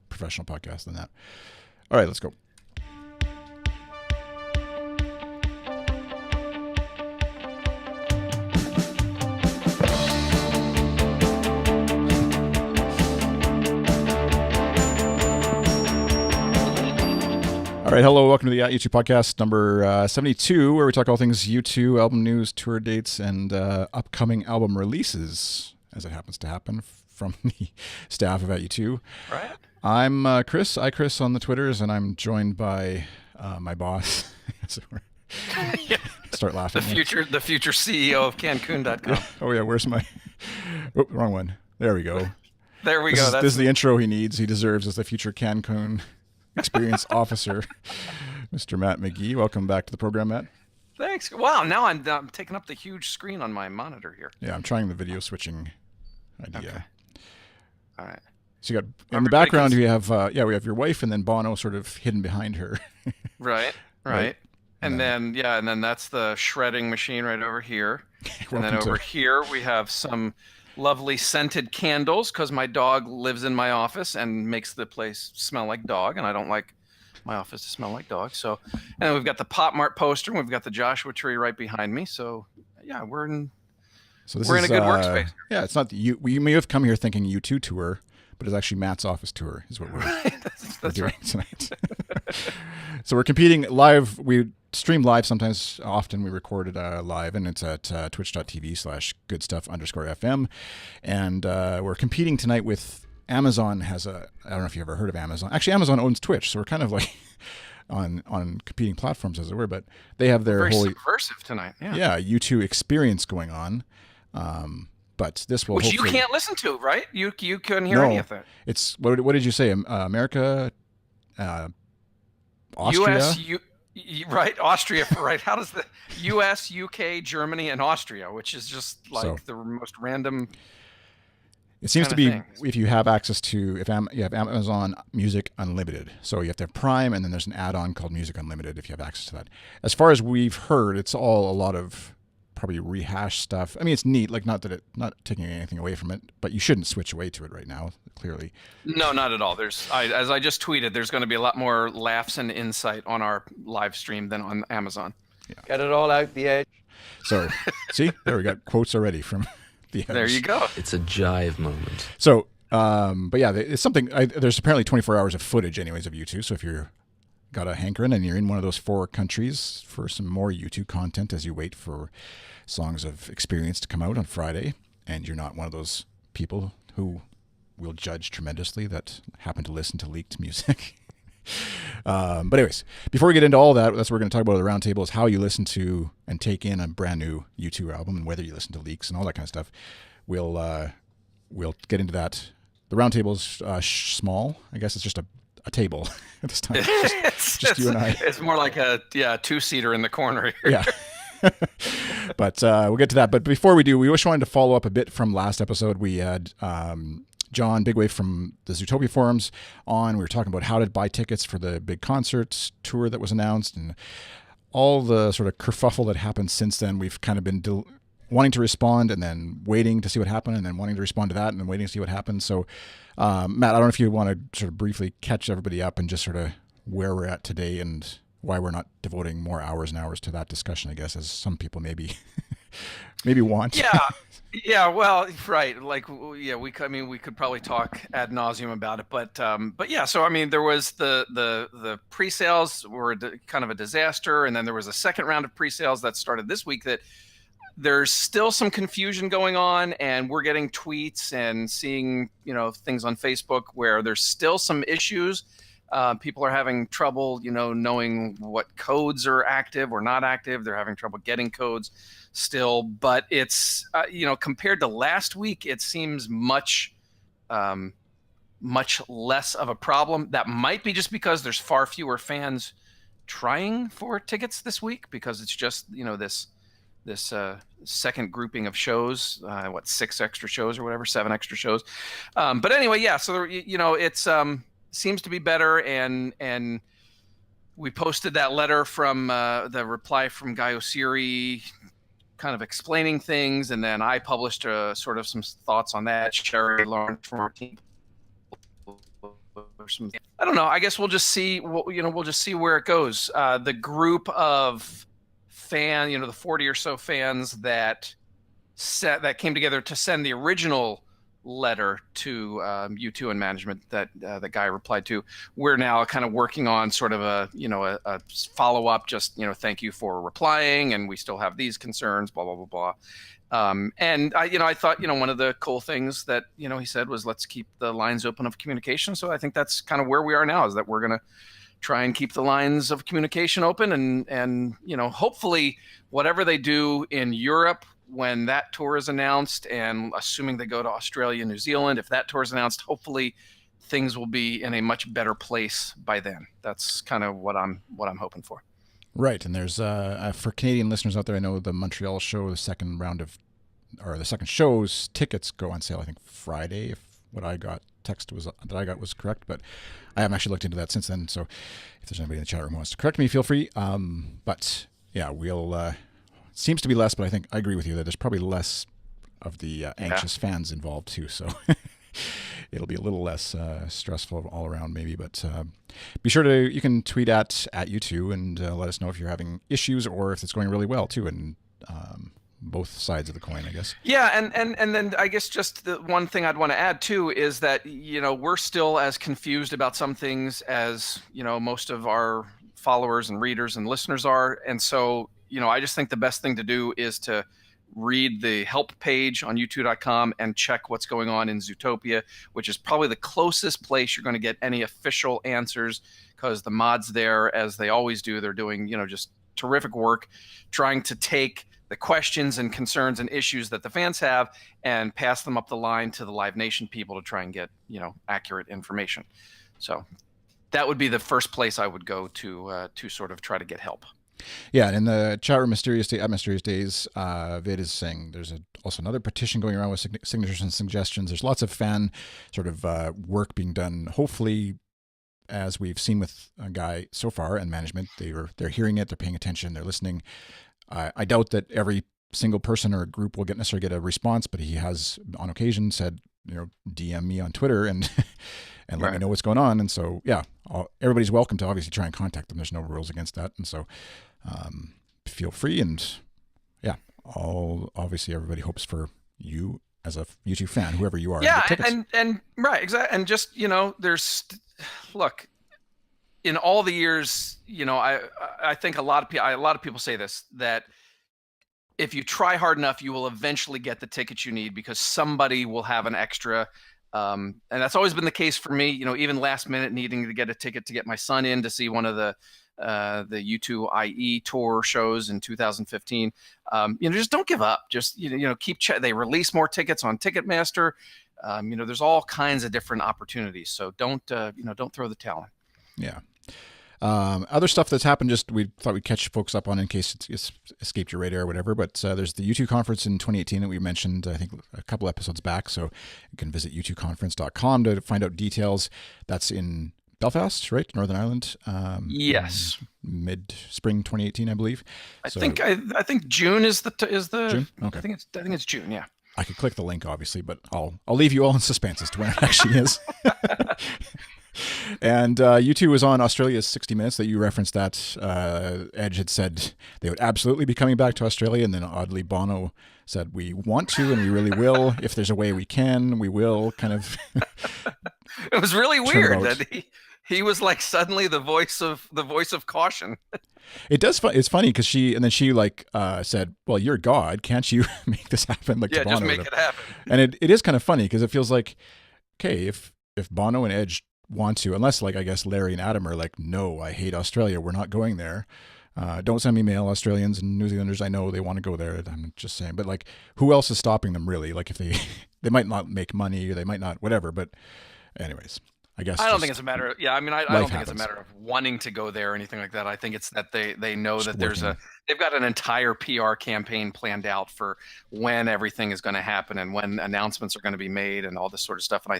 Professional podcast than that. All right, let's go. All right, hello, welcome to the U2 podcast number 72, where we talk all things U2, album news, tour dates, and upcoming album releases, as it happens to happen from the staff of U2. Right. I'm Chris, Chris on the Twitters, and I'm joined by my boss. So start laughing. The future CEO of Cancun.com. Oh yeah, where's my? Oh, wrong one. There we go. There we go. This is the intro he needs. He deserves as the future Cancun experience officer, Mr. Matt McGee. Welcome back to the program, Matt. Thanks. Wow, now I'm taking up the huge screen on my monitor here. Yeah, I'm trying the video switching idea. Okay. All right. So you got in the background we have we have your wife and then Bono sort of hidden behind her. Right. And then that's the shredding machine right over here. And then over here we have some lovely scented candles because my dog lives in my office and makes the place smell like dog, and I don't like my office to smell like dog. So, and then we've got the Pop Mart poster, and we've got the Joshua tree right behind me. So, yeah, we're in a good workspace. Yeah, it's not you. We may have come here thinking U2 tour, but it's actually Matt's office tour is what we're doing tonight. So we're competing live. We stream live sometimes. Often we record it live, and it's at twitch.tv/goodstuff_FM. And we're competing tonight with Amazon. I don't know if you ever heard of Amazon. Actually, Amazon owns Twitch, so we're kind of like on competing platforms, as it were. But they have their very subversive tonight. Yeah, U2 experience going on. But this will which you can't listen to, right? You couldn't hear any of that. It's what did you say? America, Austria, right? Austria, right? How does the U.S., U.K., Germany, and Austria, which is just like the most random. It seems to be if you have access to you have Amazon Music Unlimited, so you have to have Prime, and then there's an add-on called Music Unlimited if you have access to that. As far as we've heard, it's all a lot of probably rehash stuff. I mean, it's neat, like not taking anything away from it, but you shouldn't switch away to it right now, clearly. No, not at all. As I just tweeted, there's going to be a lot more laughs and insight on our live stream than on Amazon. Yeah. Get it all out the edge. So, see, there we got quotes already from the edge. There you go. It's a jive moment. So, but yeah, it's something. There's apparently 24 hours of footage, anyways, of U2. So if you're got a hankering and you're in one of those 4 countries for some more U2 content as you wait for Songs of Experience to come out on Friday, and you're not one of those people who will judge tremendously that happen to listen to leaked music. But anyways, before we get into all that, that's what we're going to talk about at the roundtable, is how you listen to and take in a brand new U2 album, and whether you listen to leaks and all that kind of stuff. We'll get into that. The roundtable's small. I guess it's just a table at this time. Just you and I. It's more like a 2-seater in the corner here. Yeah. But we'll get to that. But before we do, we just wanted to follow up a bit from last episode. We had John Bigwave from the Zootopia forums on. We were talking about how to buy tickets for the big concerts tour that was announced, and all the sort of kerfuffle that happened since then. We've kind of been wanting to respond and then waiting to see what happened, and then wanting to respond to that and then waiting to see what happened. So, Matt, I don't know if you want to sort of briefly catch everybody up and just sort of where we're at today and why we're not devoting more hours and hours to that discussion, I guess, as some people maybe want. Yeah. Well, right. Like, yeah, we could probably talk ad nauseum about it, but yeah. So, I mean, there was the pre-sales were kind of a disaster, and then there was a second round of pre-sales that started this week. That there's still some confusion going on, and we're getting tweets and seeing things on Facebook where there's still some issues. People are having trouble, knowing what codes are active or not active. They're having trouble getting codes still, but it's, compared to last week, it seems much less of a problem. That might be just because there's far fewer fans trying for tickets this week, because it's just, this second grouping of shows, 6 extra shows or whatever, 7 extra shows. But anyway, yeah, so, it's, seems to be better, and we posted that letter from the reply from Guy Osiri kind of explaining things, and then I published sort of some thoughts on that. Sherry Lawrence from our team. I don't know. I guess we'll just see. We'll just see where it goes. The group of the 40 or so fans that came together to send the original letter to U2 and management that the guy replied to. We're now kind of working on sort of a follow up. Just thank you for replying, and we still have these concerns. Blah blah blah blah. And I thought, one of the cool things that, he said was, let's keep the lines open of communication. So I think that's kind of where we are now, is that we're going to try and keep the lines of communication open. And hopefully whatever they do in Europe, when that tour is announced, and assuming they go to Australia, New Zealand, if that tour is announced, hopefully things will be in a much better place by then. That's kind of what I'm hoping for. Right, and there's for Canadian listeners out there, I know the Montreal show, the second show's tickets go on sale, I think Friday, if what I got was correct, but I haven't actually looked into that since then. So if there's anybody in the chat room who wants to correct me, feel free. But yeah, we'll seems to be less, but I think I agree with you that there's probably less of the anxious fans involved too. So it'll be a little less stressful all around maybe, but be sure you can tweet at U2 and let us know if you're having issues or if it's going really well too, and both sides of the coin, I guess. Yeah, and then I guess just the one thing I'd want to add too is that we're still as confused about some things as most of our followers and readers and listeners are, and so I just think the best thing to do is to read the help page on U2.com and check what's going on in Zootopia, which is probably the closest place you're going to get any official answers, because the mods there, as they always do, they're doing just terrific work trying to take the questions and concerns and issues that the fans have and pass them up the line to the Live Nation people to try and get accurate information. So that would be the first place I would go to sort of try to get help. Yeah, and in the chat room, Mysterious Days, Vid is saying there's also another petition going around with signatures and suggestions. There's lots of fan sort of work being done. Hopefully, as we've seen with a guy so far and management, they're hearing it, they're paying attention, they're listening. I doubt that every single person or group will necessarily get a response, but he has on occasion said, DM me on Twitter and let me know what's going on. And so, yeah, everybody's welcome to obviously try and contact them. There's no rules against that. And so feel free. And yeah, obviously everybody hopes for you as a U2 fan, whoever you are. Yeah, and right, exactly. And just, look, in all the years, I think a lot of people say this, that if you try hard enough, you will eventually get the tickets you need, because somebody will have an extra. And that's always been the case for me, even last minute needing to get a ticket to get my son in to see one of the U2 IE tour shows in 2015. Just don't give up. Just, keep they release more tickets on Ticketmaster. There's all kinds of different opportunities. So don't throw the towel in. Yeah. Other stuff that's happened, we thought we'd catch folks up on in case it's escaped your radar or whatever, but there's the U2 conference in 2018 that we mentioned, I think, a couple episodes back, so you can visit u2conference.com to find out details. That's in Belfast, right? Northern Ireland. Yes. Mid-spring 2018, I believe. I think June is the June? Okay. I think it's June, yeah. I could click the link, obviously, but I'll leave you all in suspense as to when it actually is. And U2 was on Australia's 60 Minutes that you referenced. That Edge had said they would absolutely be coming back to Australia, and then oddly Bono said, we want to and we really will. If there's a way we can, we will. Kind of. It was really weird that he was like suddenly the voice of caution. It's funny because she said, well, you're God, can't you make this happen? Like, yeah, to Bono, just make it happen. And it is kind of funny because it feels like, okay, if Bono and Edge want to, unless like I guess Larry and Adam are like, no, I hate Australia, we're not going there. Don't send me mail, Australians and New Zealanders. I know they want to go there. I'm just saying, but like, who else is stopping them really? Like, if they might not make money, or they might not, whatever. But anyways, I guess I don't just think it's a matter of, yeah, I mean, I life don't think it's a happens. matter of wanting to go there or anything like that. I think it's that they know Just that they've got an entire PR campaign planned out for when everything is going to happen and when announcements are going to be made and all this sort of stuff. And I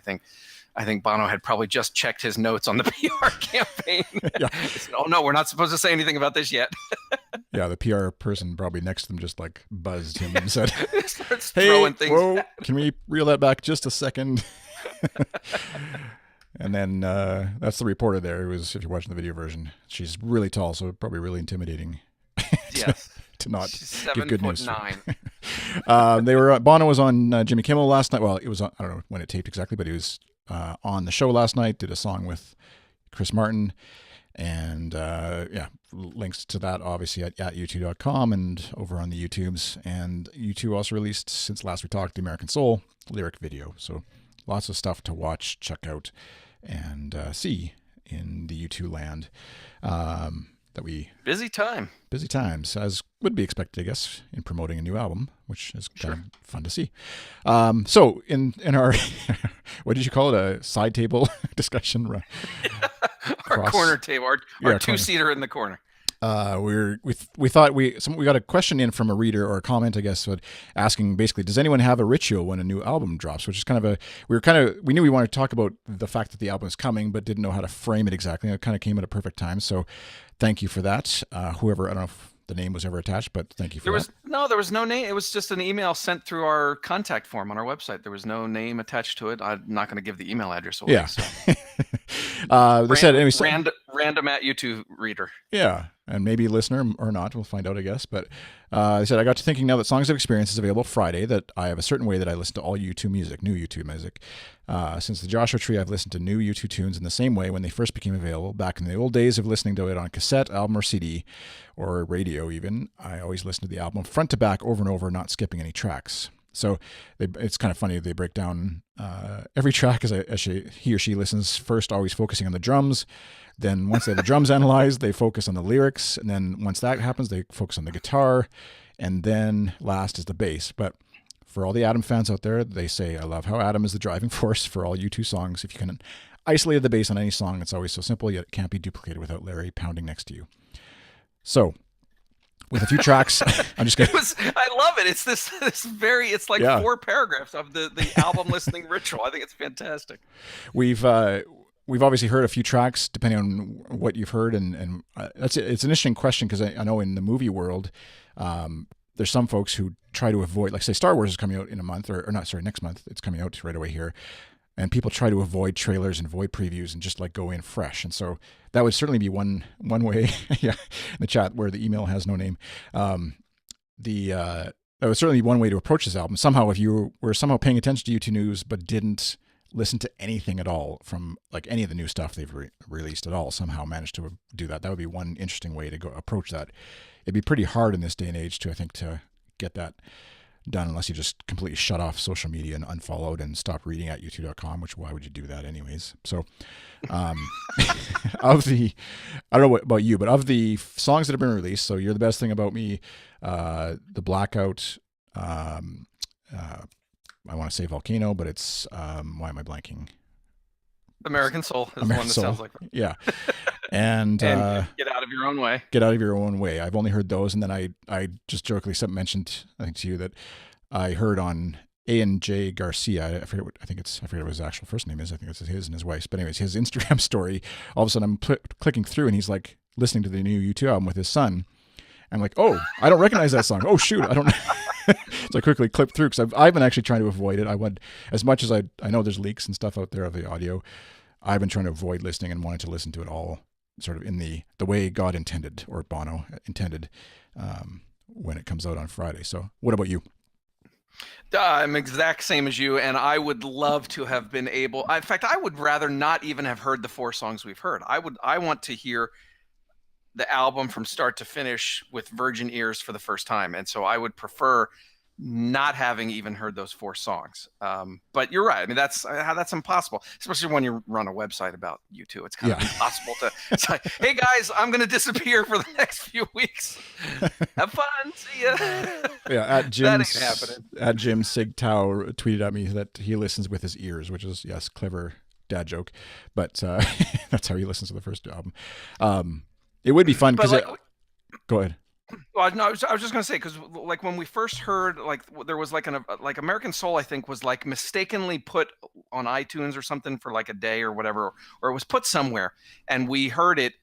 think Bono had probably just checked his notes on the PR campaign. Yeah. Said, oh no, we're not supposed to say anything about this yet. Yeah, the PR person probably next to them just like buzzed him and said, Starts "Hey, throwing things. whoa, can we reel that back just a second?" And then that's the reporter there. It was, if you're watching the video version, she's really tall, so probably really intimidating. Yes. To not She's give good news. 7'9". They were Bono was on Jimmy Kimmel last night. Well, it was on, I don't know when it taped exactly, but he was on the show last night. Did a song with Chris Martin, and links to that obviously at u2.com and over on the YouTubes. And U2 also released, since last we talked, the American Soul lyric video. So lots of stuff to watch, check out, and see in the U2 land. Busy times, as would be expected, I guess, in promoting a new album, which is kind of fun to see. So in our, what did you call it? A side table discussion? Our corner table, our two-seater in the corner. We thought we got a question in from a reader or a comment, I guess, asking basically, does anyone have a ritual when a new album drops? Which is kind of we knew we wanted to talk about the fact that the album is coming, but didn't know how to frame it exactly. It kind of came at a perfect time. So thank you for that. Whoever, I don't know if the name was ever attached, but thank you for that. There was no name. It was just an email sent through our contact form on our website. There was no name attached to it. I'm not going to give the email address away. Yeah. So. They said anyway. Random at YouTube reader. Yeah, and maybe listener or not. We'll find out, I guess. But they said, I got to thinking now that Songs of Experience is available Friday, that I have a certain way that I listen to all U2 music, new U2 music. Since the Joshua Tree, I've listened to new U2 tunes in the same way when they first became available. Back in the old days of listening to it on cassette, album, or CD, or radio even, I always listened to the album front to back over and over, not skipping any tracks. So it's kind of funny. They break down every track as he or she listens, first always focusing on the drums. Then once they have the drums analyzed, they focus on the lyrics. And then once that happens, they focus on the guitar. And then last is the bass. But for all the Adam fans out there, they say, I love how Adam is the driving force for all U2 songs. If you can isolate the bass on any song, it's always so simple, yet it can't be duplicated without Larry pounding next to you. So with a few tracks, I'm just going to... I love it. It's it's like 4 paragraphs of the album listening ritual. I think it's fantastic. We've obviously heard a few tracks, depending on what you've heard, and it's an interesting question, because I know in the movie world, there's some folks who try to avoid, like say Star Wars is coming out in a month, or not, sorry, next month. It's coming out right away here. And people try to avoid trailers and avoid previews and just like go in fresh. And so that would certainly be one way, yeah, in the chat where the email has no name. That was certainly one way to approach this album. Somehow, if you were somehow paying attention to U2 News but didn't listen to anything at all from like any of the new stuff they've released at all, somehow managed to do that. That would be one interesting way to go approach that. It'd be pretty hard in this day and age to get that done, unless you just completely shut off social media and unfollowed and stop reading at u2.com, which why would you do that anyways? So I don't know about you, but of the songs that have been released, so You're the Best Thing About Me, The Blackout, I want to say Volcano, but it's why am I blanking? American Soul is the one that sounds like that. Yeah. And Get Out of Your Own Way. Get Out of Your Own Way. I've only heard those, and then I just jokingly mentioned, I think to you, that I heard on A&J Garcia. I forget what his actual first name is. I think it's his and his wife's. But anyways, his Instagram story. All of a sudden, I'm clicking through, and he's like listening to the new U2 album with his son. I'm like, oh, I don't recognize that song. Oh shoot, I don't. So I quickly clipped through, because I've been actually trying to avoid it. I would, as much as I know there's leaks and stuff out there of the audio, I've been trying to avoid listening and wanted to listen to it all sort of in the way God intended, or Bono intended, when it comes out on Friday. So what about you? I'm exact same as you, and I would love to have been able. In fact, I would rather not even have heard the 4 songs we've heard. I want to hear the album from start to finish with virgin ears for the first time, and so I would prefer not having even heard those 4 songs. But you're right. I mean, that's impossible, especially when you run a website about U2. It's kind of impossible to say, hey guys, I'm going to disappear for the next few weeks. Have fun. See ya. Yeah. That ain't happening. At Jim Sigtau tweeted at me that he listens with his ears, which is, yes, clever dad joke, but that's how he listens to the first album. It would be fun because go ahead. Well, no, I was just gonna say, because like when we first heard, like there was like like American Soul, I think was like mistakenly put on iTunes or something for like a day or whatever, or it was put somewhere, and we heard it,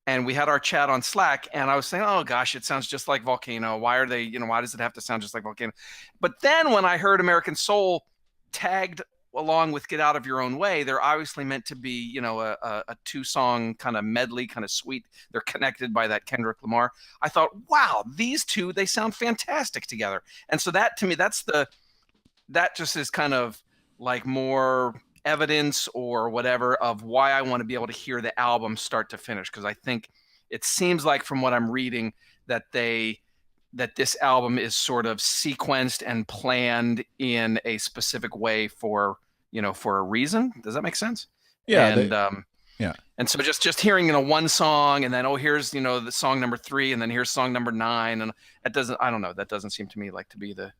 and we had our chat on Slack, and I was saying, oh gosh, it sounds just like Volcano. Why are they, why does it have to sound just like Volcano? But then when I heard American Soul tagged along with Get Out of Your Own Way, they're obviously meant to be, a 2-song kind of medley, kind of sweet. They're connected by that Kendrick Lamar. I thought, wow, these two, they sound fantastic together. And so that, to me, that just is kind of like more evidence or whatever of why I want to be able to hear the album start to finish. Because I think it seems like from what I'm reading that this album is sort of sequenced and planned in a specific way for a reason. Does that make sense? Yeah. And yeah. And so just hearing one song, and then here's the song number 3, and then here's song number 9, and that doesn't seem to me like to be the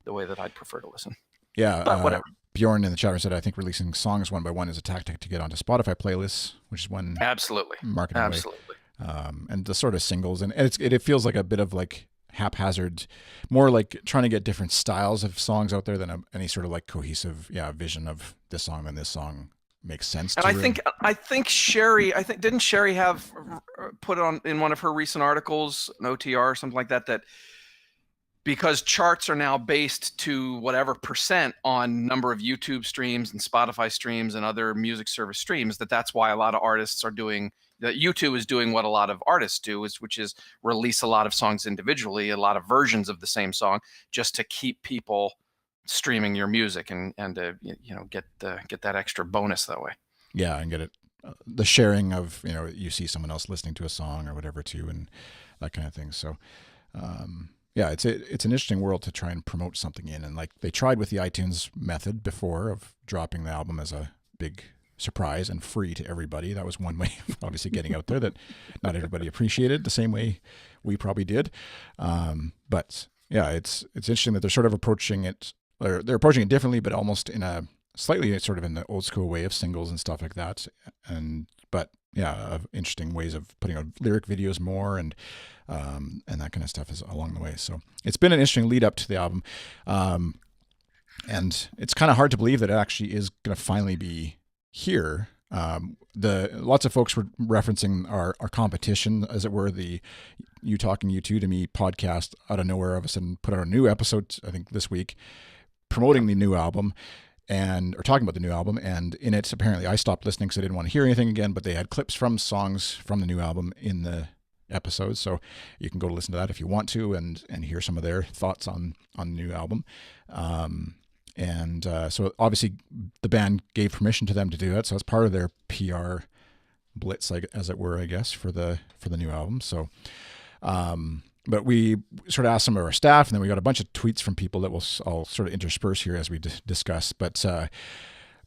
way that I'd prefer to listen. Yeah. But whatever. Bjorn in the chat room said, I think releasing songs one by one is a tactic to get onto Spotify playlists, which is one absolutely marketing absolutely way. And the sort of singles, and it feels like a bit of like haphazard, more like trying to get different styles of songs out there than any sort of like cohesive vision of this song and this song makes sense. And I think Sherry, didn't Sherry have put on in one of her recent articles, an OTR or something like that because charts are now based to whatever percent on number of YouTube streams and Spotify streams and other music service streams, that's why a lot of artists are doing that. YouTube is doing what a lot of artists do, which is release a lot of songs individually, a lot of versions of the same song, just to keep people streaming your music and get that extra bonus that way. Yeah, and get it the sharing of you see someone else listening to a song or whatever too, and that kind of thing. So yeah, it's an interesting world to try and promote something in, and like they tried with the iTunes method before of dropping the album as a big surprise and free to everybody. That was one way of obviously getting out there that not everybody appreciated the same way we probably did. But yeah, it's interesting that they're sort of approaching it, or they're approaching it differently, but almost in a slightly sort of in the old school way of singles and stuff like that. But yeah, interesting ways of putting out lyric videos more and that kind of stuff is along the way. So it's been an interesting lead up to the album. And it's kind of hard to believe that it actually is going to finally be here. Lots of folks were referencing our competition, as it were, the You Talking You2 to Me podcast out of nowhere of a sudden put out a new episode, I think this week, promoting the new album or talking about the new album. And in it, apparently I stopped listening because I didn't want to hear anything again, but they had clips from songs from the new album in the episode. So you can go to listen to that if you want to and hear some of their thoughts on the new album. So obviously the band gave permission to them to do that. So it's part of their PR blitz, as it were, I guess, for the new album. So, but we sort of asked some of our staff, and then we got a bunch of tweets from people that I'll sort of intersperse here as we discuss. But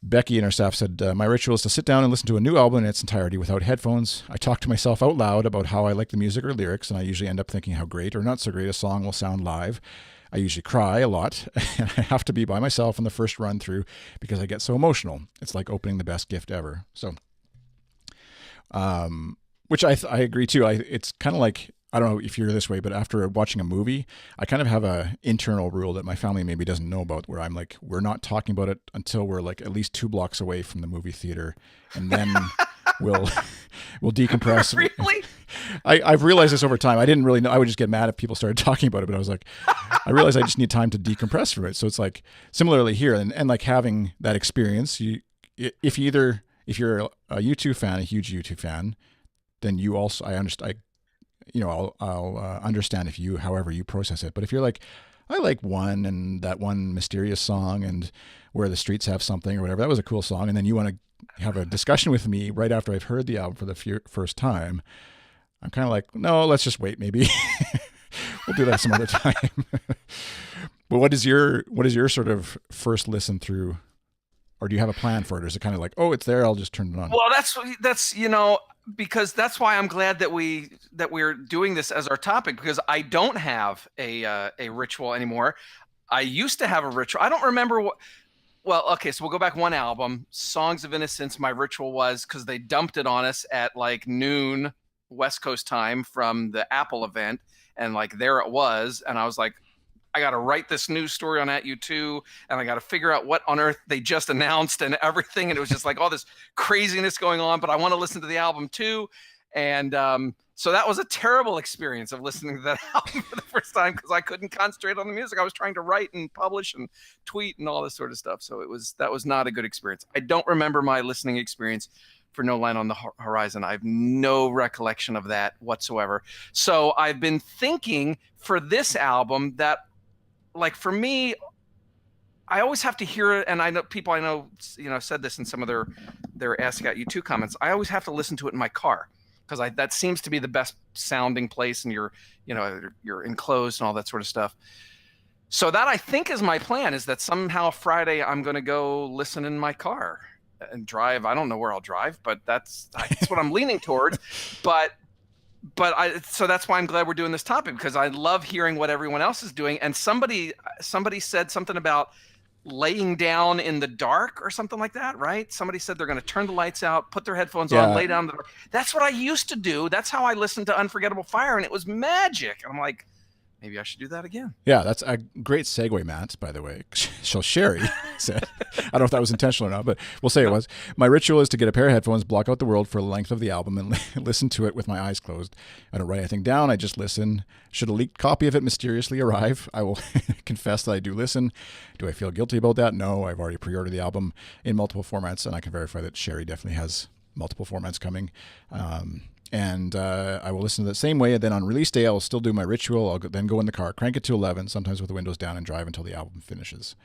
Becky and our staff said, my ritual is to sit down and listen to a new album in its entirety without headphones. I talk to myself out loud about how I like the music or lyrics, and I usually end up thinking how great or not so great a song will sound live. I usually cry a lot, and I have to be by myself in the first run through because I get so emotional. It's like opening the best gift ever. So, which I agree too. It's kind of like, I don't know if you're this way, but after watching a movie, I kind of have a internal rule that my family maybe doesn't know about, where I'm like, we're not talking about it until we're like at least 2 blocks away from the movie theater, and then we'll decompress. Really? I've realized this over time. I didn't really know. I would just get mad if people started talking about it, but I was like, I realized I just need time to decompress from it. So it's like similarly here, and like having that experience. If you're a U2 fan, a huge U2 fan, then you also, I understand. I'll understand if however you process it. But if you're like, I like one and that one mysterious song and Where the Streets Have Something or whatever, that was a cool song, and then you want to have a discussion with me right after I've heard the album for the first time, I'm kind of like, no, let's just wait. Maybe we'll do that some other time. But what is your sort of first listen through, or do you have a plan for it? Or is it kind of like, oh, it's there, I'll just turn it on? Well, that's because that's why I'm glad that we're doing this as our topic, because I don't have a ritual anymore. I used to have a ritual. I don't remember Well, okay, so we'll go back one album. Songs of Innocence, my ritual was because they dumped it on us at like noon West Coast time from the Apple event. And like there it was. And I was like, I got to write this news story on At U2, and I got to figure out what on earth they just announced and everything. And it was just like all this craziness going on, but I want to listen to the album too. And so that was a terrible experience of listening to that album for the first time because I couldn't concentrate on the music. I was trying to write and publish and tweet and all this sort of stuff. So that was not a good experience. I don't remember my listening experience for No Line on the Horizon. I have no recollection of that whatsoever. So I've been thinking for this album that, like, for me, I always have to hear it, and I know said this in some of their Ask Out U2 comments. I always have to listen to it in my car because that seems to be the best sounding place, and you're enclosed and all that sort of stuff. So that, I think, is my plan, is that somehow Friday I'm going to go listen in my car and drive. I don't know where I'll drive, but that's what I'm leaning towards. So that's why I'm glad we're doing this topic, because I love hearing what everyone else is doing. And somebody said something about laying down in the dark or something like that, right? Somebody said they're going to turn the lights out, put their headphones on, lay down in the dark. That's what I used to do. That's how I listened to Unforgettable Fire, and it was magic. And I'm like, maybe I should do that again. Yeah, that's a great segue, Matt, by the way. So Sherry said, I don't know if that was intentional or not, but we'll say it was. My ritual is to get a pair of headphones, block out the world for the length of the album, and listen to it with my eyes closed. I don't write anything down. I just listen. Should a leaked copy of it mysteriously arrive, I will confess that I do listen. Do I feel guilty about that? No, I've already pre-ordered the album in multiple formats, and I can verify that Sherry definitely has multiple formats coming. And I will listen to the same way. And then on release day, I will still do my ritual. I'll then go in the car, crank it to 11, sometimes with the windows down, and drive until the album finishes.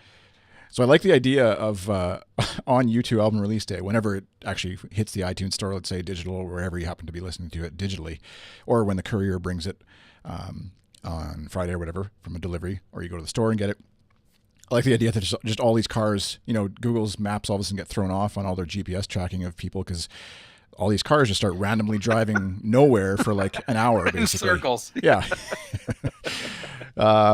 So I like the idea of on U2 album release day, whenever it actually hits the iTunes store, let's say digital, or wherever you happen to be listening to it digitally, or when the courier brings it on Friday or whatever from a delivery, or you go to the store and get it. I like the idea that just all these cars, Google's maps all of a sudden get thrown off on all their GPS tracking of people, because all these cars just start randomly driving nowhere for like an hour, basically. In circles. Yeah.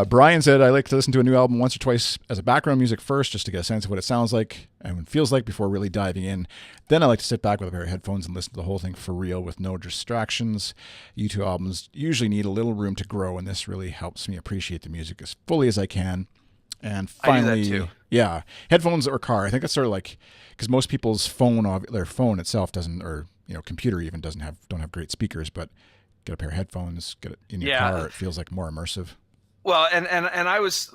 Brian said, I like to listen to a new album once or twice as a background music first, just to get a sense of what it sounds like and feels like before really diving in. Then I like to sit back with a pair of headphones and listen to the whole thing for real with no distractions. U2 albums usually need a little room to grow, and this really helps me appreciate the music as fully as I can. And finally, I do that too. Yeah, headphones or car. I think that's sort of like, because most people's their phone itself doesn't, or computer even don't have great speakers, but get a pair of headphones, get it in your car. It feels like more immersive. Well, and I was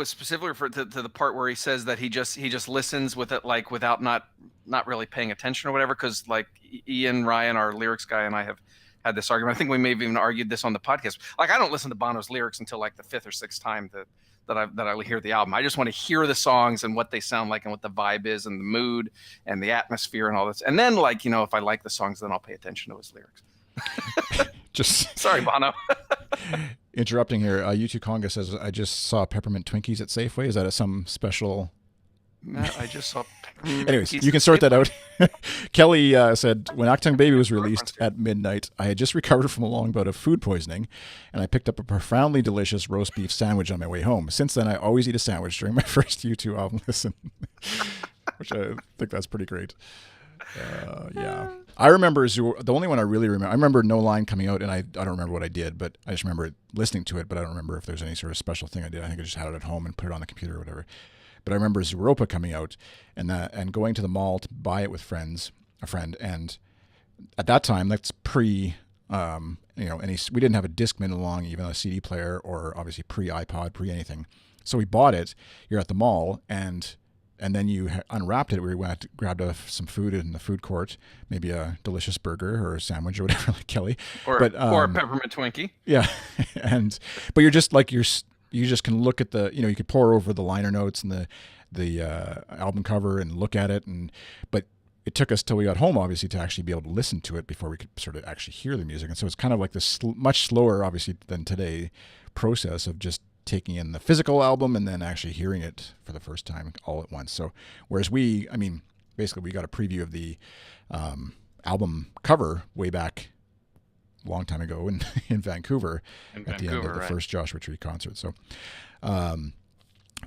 specifically to the part where he says that he just listens with it, like, without not really paying attention or whatever, because like Ian Ryan, our lyrics guy, and I have had this argument. I think we may have even argued this on the podcast. Like, I don't listen to Bono's lyrics until like the fifth or sixth time that I hear the album. I just want to hear the songs and what they sound like and what the vibe is and the mood and the atmosphere and all this. And then, like, if I like the songs, then I'll pay attention to his lyrics. Just sorry, Bono. Interrupting here. U2 Conga says, I just saw peppermint Twinkies at Safeway. Is that some special? Matt, I just saw. Anyways, you can sort that out. Kelly said, when Achtung Baby was released at midnight, I had just recovered from a long bout of food poisoning, and I picked up a profoundly delicious roast beef sandwich on my way home. Since then, I always eat a sandwich during my first U2 album listen, which I think that's pretty great. Yeah. I remember the only one I really remember. I remember No Line coming out, and I don't remember what I did, but I just remember listening to it, but I don't remember if there's any sort of special thing I did. I think I just had it at home and put it on the computer or whatever. But I remember Zooropa coming out and going to the mall to buy it with a friend. And at that time, that's pre, we didn't have a Discman along, even a CD player, or obviously pre-iPod, pre-anything. So we bought it. You're at the mall, and then you unwrapped it. We went, grabbed some food in the food court, maybe a delicious burger or a sandwich or whatever, like Kelly. Or a peppermint Twinkie. Yeah. But you're just like, you just can look at you could pour over the liner notes and the album cover and look at it. But it took us till we got home, obviously, to actually be able to listen to it before we could sort of actually hear the music. And so it's kind of like this much slower, obviously, than today process of just taking in the physical album and then actually hearing it for the first time all at once. So whereas basically we got a preview of the album cover way back a long time ago in Vancouver, the end of the first Joshua Tree concert. So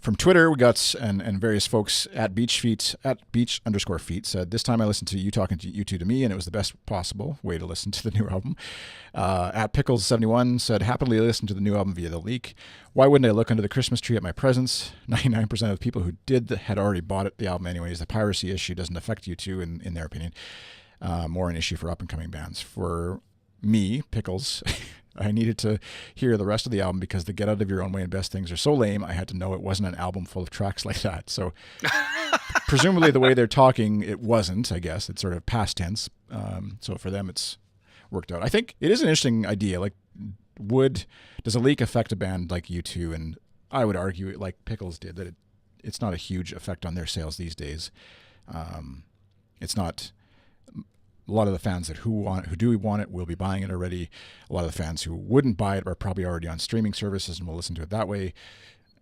From Twitter, we got and various folks at beach_feet said, this time I listened to you talking to you two to me, and it was the best possible way to listen to the new album. At Pickles71 said, happily listened to the new album via the leak. Why wouldn't I look under the Christmas tree at my presents? 99% of the people who did had already bought the album anyways. The piracy issue doesn't affect you two, in their opinion. More an issue for up-and-coming bands. For me, Pickles, I needed to hear the rest of the album because the Get Out of Your Own Way and Best Things are so lame. I had to know it wasn't an album full of tracks like that. So presumably the way they're talking, it wasn't, I guess. It's sort of past tense. So for them, it's worked out. I think it is an interesting idea. Like, does a leak affect a band like U2? And I would argue, like Pickles did, that it's not a huge effect on their sales these days. It's not... A lot of the fans who do want it will be buying it already. A lot of the fans who wouldn't buy it are probably already on streaming services and will listen to it that way.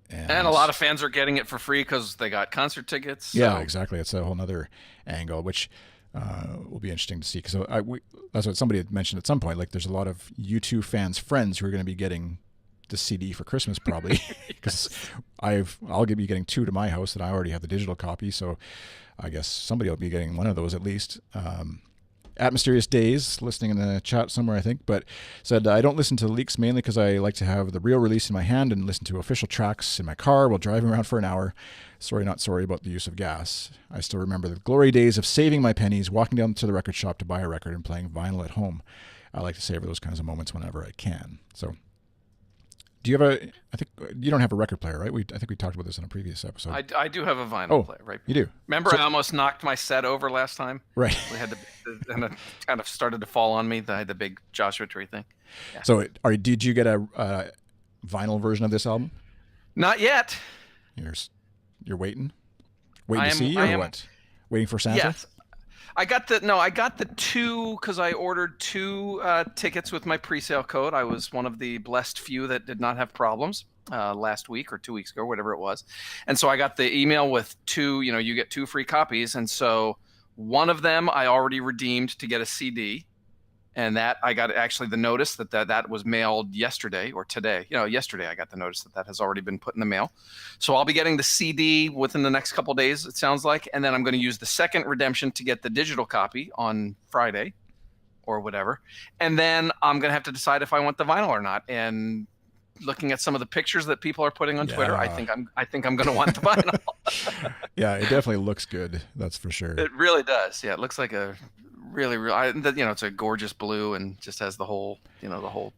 And a lot of fans are getting it for free because they got concert tickets. So. Yeah, exactly. It's a whole other angle, which will be interesting to see. Because that's what somebody had mentioned at some point. Like, there's a lot of U2 fans' friends who are going to be getting the CD for Christmas probably. Because I'll be getting 2 to my house, and I already have the digital copy. So I guess somebody will be getting one of those at least. At Mysterious Days, listening in the chat somewhere, I think, but said, I don't listen to the leaks mainly because I like to have the real release in my hand and listen to official tracks in my car while driving around for an hour. Sorry, not sorry about the use of gas. I still remember the glory days of saving my pennies, walking down to the record shop to buy a record and playing vinyl at home. I like to savor those kinds of moments whenever I can. So, do you have I think you don't have a record player, right? I think we talked about this in a previous episode. I do have a vinyl player, right? You do? Remember I almost knocked my set over last time? Right. We had and it kind of started to fall on me. I had the big Joshua Tree thing. Yeah. So, did you get a vinyl version of this album? Not yet. You're waiting to see, or what? Waiting for Santa? Yes. I got the 2 because I ordered 2 tickets with my pre-sale code. I was one of the blessed few that did not have problems last week or 2 weeks ago, whatever it was. And so I got the email with 2, you get 2 free copies. And so one of them I already redeemed to get a CD. And that I got actually the notice that was mailed yesterday or today. Yesterday I got the notice that has already been put in the mail. So I'll be getting the CD within the next couple of days, it sounds like. And then I'm going to use the second redemption to get the digital copy on Friday or whatever. And then I'm going to have to decide if I want the vinyl or not. And looking at some of the pictures that people are putting on Twitter, I think I'm going to want the vinyl. Yeah, it definitely looks good. That's for sure. It really does. Yeah, it looks like a really, it's a gorgeous blue and just has the whole, the whole.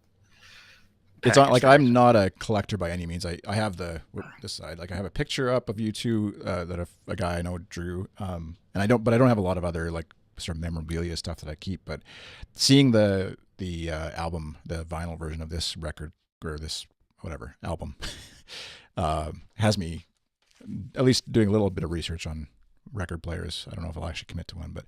It's not like I'm not a collector by any means. I have this side, like I have a picture up of U2 that a guy I know drew, and I don't have a lot of other like sort of memorabilia stuff that I keep. But seeing the album, the vinyl version of this record or this whatever album, has me at least doing a little bit of research on record players. I don't know if I'll actually commit to one, but.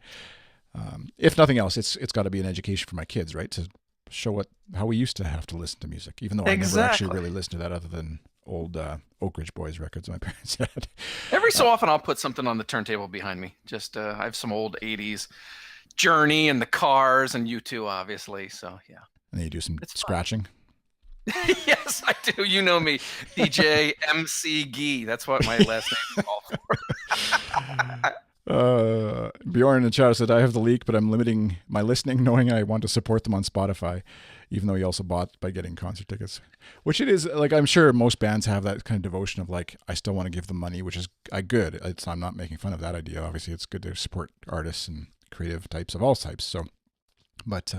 If nothing else, it's got to be an education for my kids, right? To show how we used to have to listen to music, even though I never actually really listened to that other than old Oak Ridge Boys records my parents had. Every so often I'll put something on the turntable behind me. Just I have some old 80s Journey and the Cars and U2, obviously. So, yeah. And then you do some scratching? Yes, I do. You know me. DJ MC Gee. That's what my last name is called for. Bjorn in the chat said, I have the leak, but I'm limiting my listening knowing I want to support them on Spotify, even though he also bought by getting concert tickets, which it is like, I'm sure most bands have that kind of devotion of like, I still want to give them money, which is good. I'm not making fun of that idea. Obviously it's good to support artists and creative types of all types. So, but,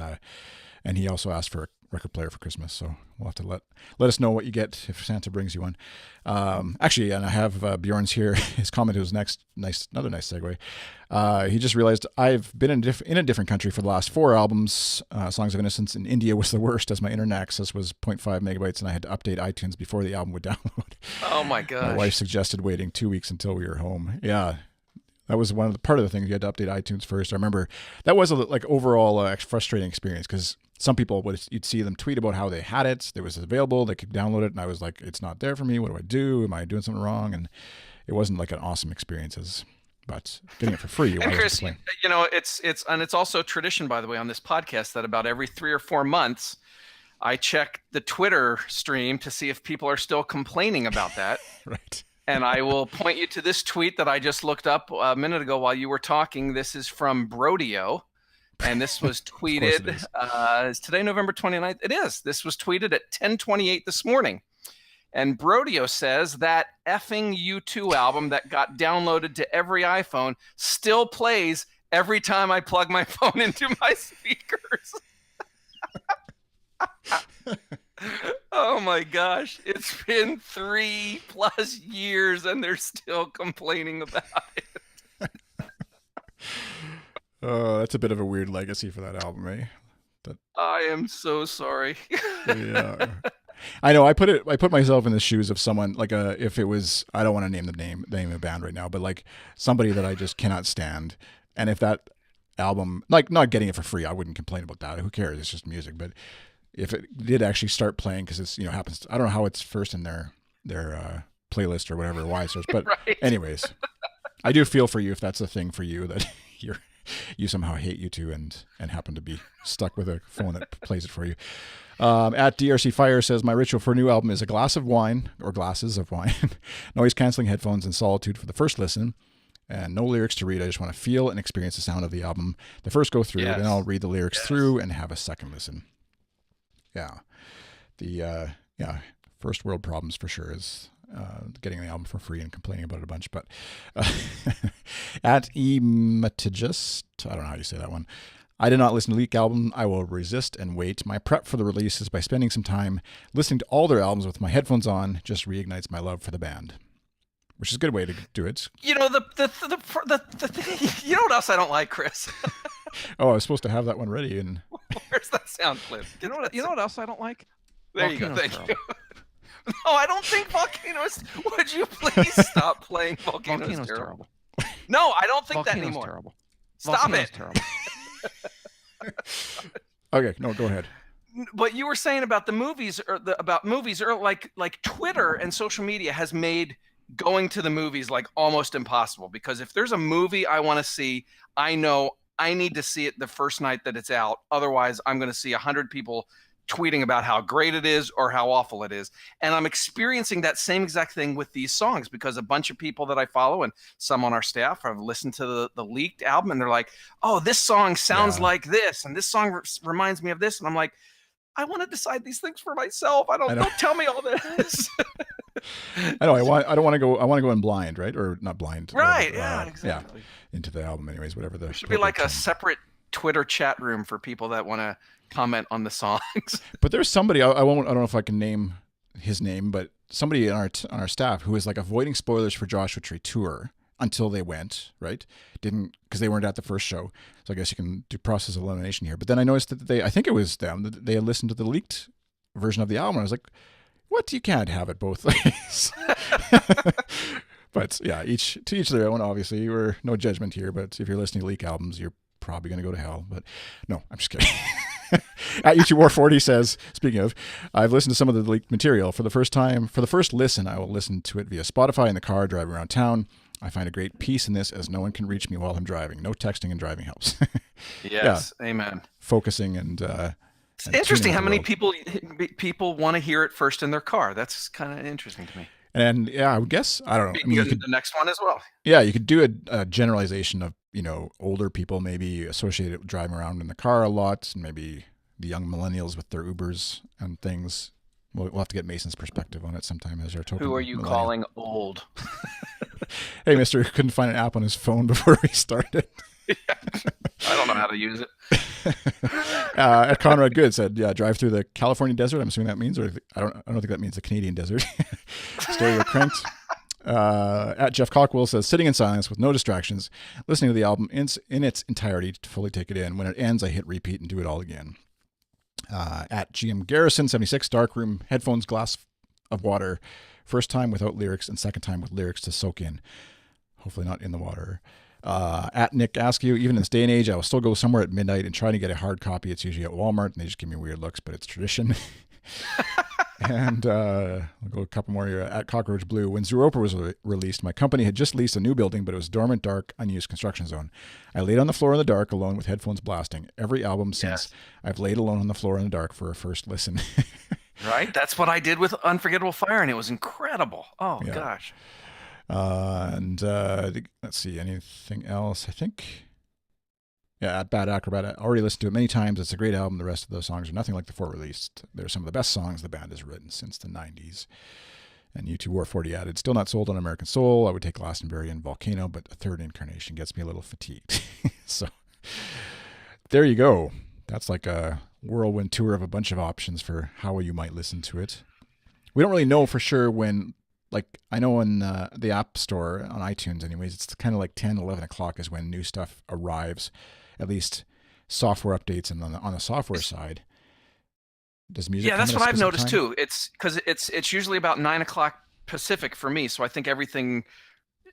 and he also asked for a record player for Christmas. So we'll have to let us know what you get if Santa brings you one. Actually, and I have Bjorn's here. His comment was another nice segue. He just realized I've been in a different country for the last 4 albums. Songs of Innocence in India was the worst as my internet access was 0.5 megabytes and I had to update iTunes before the album would download. Oh my gosh. My wife suggested waiting 2 weeks until we were home. Yeah. That was part of the things you had to update iTunes first. I remember that was overall frustrating experience because some people you'd see them tweet about how they had it was available, they could download it, and I was like, it's not there for me. What do I do? Am I doing something wrong? And it wasn't like an awesome experience but getting it for free. And Chris, it's also tradition, by the way, on this podcast that about every 3 or 4 months, I check the Twitter stream to see if people are still complaining about that. Right. And I will point you to this tweet that I just looked up a minute ago while you were talking. This is from Brodio. And this was tweeted, is today November 29th? It is. This was tweeted at 10:28 this morning. And Brodio says that effing U2 album that got downloaded to every iPhone still plays every time I plug my phone into my speakers. Oh my gosh. It's been 3+ years and they're still complaining about it. Oh, that's a bit of a weird legacy for that album, eh? I am so sorry. Yeah. I know. I put myself in the shoes of someone like if it was, I don't want to name the name of the band right now, but like somebody that I just cannot stand. And if that album, like not getting it for free, I wouldn't complain about that. Who cares? It's just music. But if it did actually start playing, because it's happens, I don't know how it's first in their playlist or whatever, why it's first. But right. Anyways, I do feel for you if that's a thing for you that you somehow hate U2 and happen to be stuck with a phone that plays it for you. At DRC Fire says, my ritual for a new album is a glass of wine or glasses of wine, noise canceling headphones and solitude for the first listen, and no lyrics to read. I just want to feel and experience the sound of the album. The first go through, then I'll read the lyrics through and have a second listen. Yeah. The first world problems for sure is getting the album for free and complaining about it a bunch. But at Ematijust, I don't know how you say that one. I did not listen to Leak album. I will resist and wait. My prep for the release is by spending some time listening to all their albums with my headphones on. Just reignites my love for the band, which is a good way to do it. You know the you know what else I don't like, Chris? Oh, I was supposed to have that one ready. And where's that sound clip? You know what else I don't like? There you go. Thank you. No, I don't think Volcano's. Would you please stop playing Volcano's terrible? No, I don't think Volcano's that anymore. Terrible. Stop Volcano's it. Terrible. Okay, no, go ahead. But you were saying about the movies, or like Twitter and social media has made going to the movies like almost impossible, because if there's a movie I want to see, I know I need to see it the first night that it's out. Otherwise, I'm going to see 100 people tweeting about how great it is or how awful it is. And I'm experiencing that same exact thing with these songs, because a bunch of people that I follow and some on our staff have listened to the Leaked album, and they're like, oh, this song sounds like this, and this song reminds me of this. And I'm like, I want to decide these things for myself. Don't tell me all this. I know. I don't want to go. I want to go in blind, right? Or not blind. Right. Yeah, exactly. Yeah, into the album anyways, whatever the. There should be like a separate Twitter chat room for people that want to comment on the songs. But there's somebody, I don't know if I can name his name, but somebody on our staff who is like avoiding spoilers for Joshua Tree tour until they went, right? Because they weren't at the first show. So I guess you can do process of elimination here. But then I noticed that I think it was them, that they had listened to the leaked version of the album. I was like, what? You can't have it both ways. But yeah, to each their own, obviously. We're no judgment here, but if you're listening to Leak albums, you're probably going to go to hell. But no, I'm just kidding. At YouTube War 40 says, speaking of, I've listened to some of the leaked material. For the first listen, I will listen to it via Spotify in the car driving around town. I find a great peace in this, as no one can reach me while I'm driving. No texting and driving helps. Yes, yeah. Amen. Focusing and it's interesting how many people want to hear it first in their car. That's kind of interesting to me. And yeah, I would guess, I don't know. I mean, the next one as well. Yeah, you could do a generalization of, older people maybe associated with driving around in the car a lot, and maybe the young millennials with their Ubers and things. We'll have to get Mason's perspective on it sometime as our token. Who are you calling old? Hey, mister, who couldn't find an app on his phone before we started. Yeah. I don't know how to use it. At Conrad Good said, yeah, drive through the California desert. I'm assuming that means, or I don't think that means the Canadian desert. Stereo cranked. At Jeff Cockwell says, sitting in silence with no distractions, listening to the album in its entirety to fully take it in. When it ends, I hit repeat and do it all again. At GM Garrison 76, darkroom, headphones, glass of water, first time without lyrics and second time with lyrics to soak in. Hopefully not in the water. At Nick Askew, even in this day and age, I will still go somewhere at midnight and try to get a hard copy. It's usually at Walmart, and they just give me weird looks, but it's tradition. And I'll go a couple more here. At Cockroach Blue, when Zooropa was released, my company had just leased a new building, but it was dormant, dark, unused construction zone. I laid on the floor in the dark alone with headphones blasting. Every album since, I've laid alone on the floor in the dark for a first listen. Right? That's what I did with Unforgettable Fire, and it was incredible. Oh, gosh. Let's see, anything else? I think, yeah, at Bad Acrobat, I already listened to it many times. It's a great album. The rest of those songs are nothing like the four released. They're some of the best songs the band has written since the 90s. And U2 War 40 added, still not sold on American Soul. I would take Glastonbury and Volcano, but a third incarnation gets me a little fatigued. So there you go. That's like a whirlwind tour of a bunch of options for how you might listen to it. We don't really know for sure when, like, I know in the App Store on iTunes anyways, it's kind of like 10, 11 o'clock is when new stuff arrives, at least software updates. And on the software side, does music Yeah, come that's at a what I've specific noticed time? too. It's because it's usually about 9 o'clock Pacific for me. So I think everything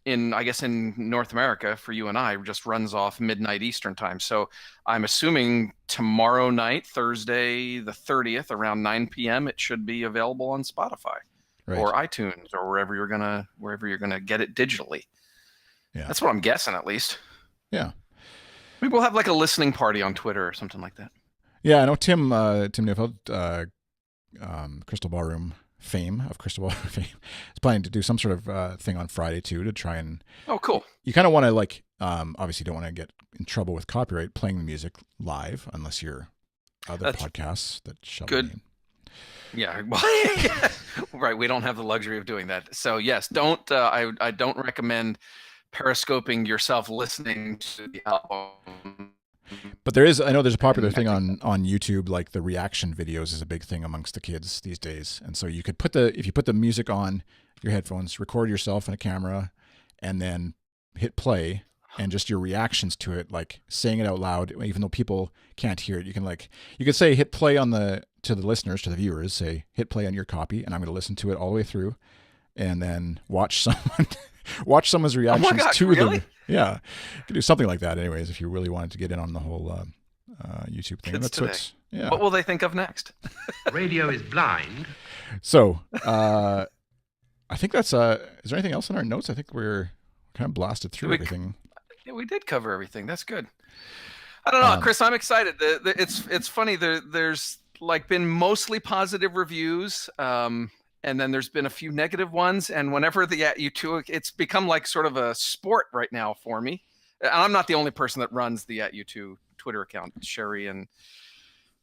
I guess in North America for you and I just runs off midnight Eastern time. So I'm assuming tomorrow night, Thursday the 30th, around 9 p.m., it should be available on Spotify Right. or iTunes or wherever you're gonna get it digitally. Yeah. That's what I'm guessing, at least. Yeah. Maybe we'll have like a listening party on Twitter or something like that. Yeah, I know Tim Neufeld, Crystal Ballroom fame of Crystal Ballroom fame, is planning to do some sort of thing on Friday too to try and. Oh, cool. You kind of want to like, obviously, don't want to get in trouble with copyright playing the music live unless you're other That's podcasts that shove good. it in. Yeah, well, right. We don't have the luxury of doing that. So yes, don't. I don't recommend periscoping yourself listening to the album. But I know there's a popular And I thing think on YouTube, like the reaction videos is a big thing amongst the kids these days. And so you could if you put the music on your headphones, record yourself in a camera, and then hit play, and just your reactions to it, like saying it out loud, even though people can't hear it. You could say hit play to the listeners, to the viewers, say hit play on your copy, and I'm going to listen to it all the way through, and then watch someone's reactions gosh, to really? the. Yeah, you could do something like that, anyways, if you really wanted to get in on the whole YouTube thing. Kids That's today. yeah. What will they think of next? Radio is blind. So I think that's. Is there anything else in our notes? I think we're kind of blasted through everything. Yeah, we did cover everything. That's good. I don't know, Chris. I'm excited. It's funny. There's like been mostly positive reviews, and then there's been a few negative ones. And whenever the at U2, it's become like sort of a sport right now for me. And I'm not the only person that runs the at U2 Twitter account. Sherry and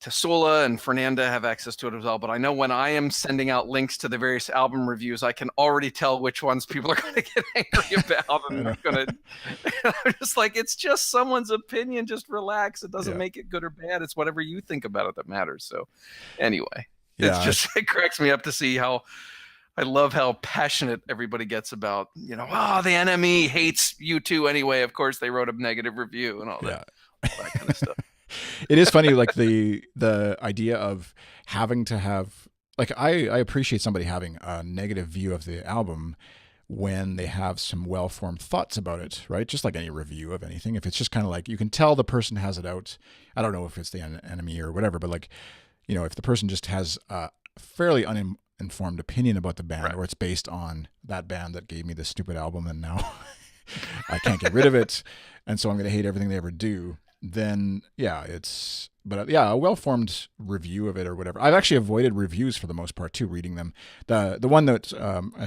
Tassola and Fernanda have access to it as well. But I know when I am sending out links to the various album reviews, I can already tell which ones people are going to get angry about. And I'm going to, I'm just like, it's just someone's opinion. Just relax. It doesn't make it good or bad. It's whatever you think about it that matters. So anyway, it cracks me up to see how, I love how passionate everybody gets about, the NME hates U2 anyway. Of course, they wrote a negative review and all that kind of stuff. It is funny, like the idea of having to have, like, I appreciate somebody having a negative view of the album when they have some well-formed thoughts about it, right? Just like any review of anything. If it's just kind of like, you can tell the person has it out. I don't know if it's the enemy or whatever, but like, if the person just has a fairly uninformed opinion about the band, or it's based on that band that gave me this stupid album and now I can't get rid of it, and so I'm going to hate everything they ever do, then a well-formed review of it or whatever. I've actually avoided reviews for the most part too, reading them. The one that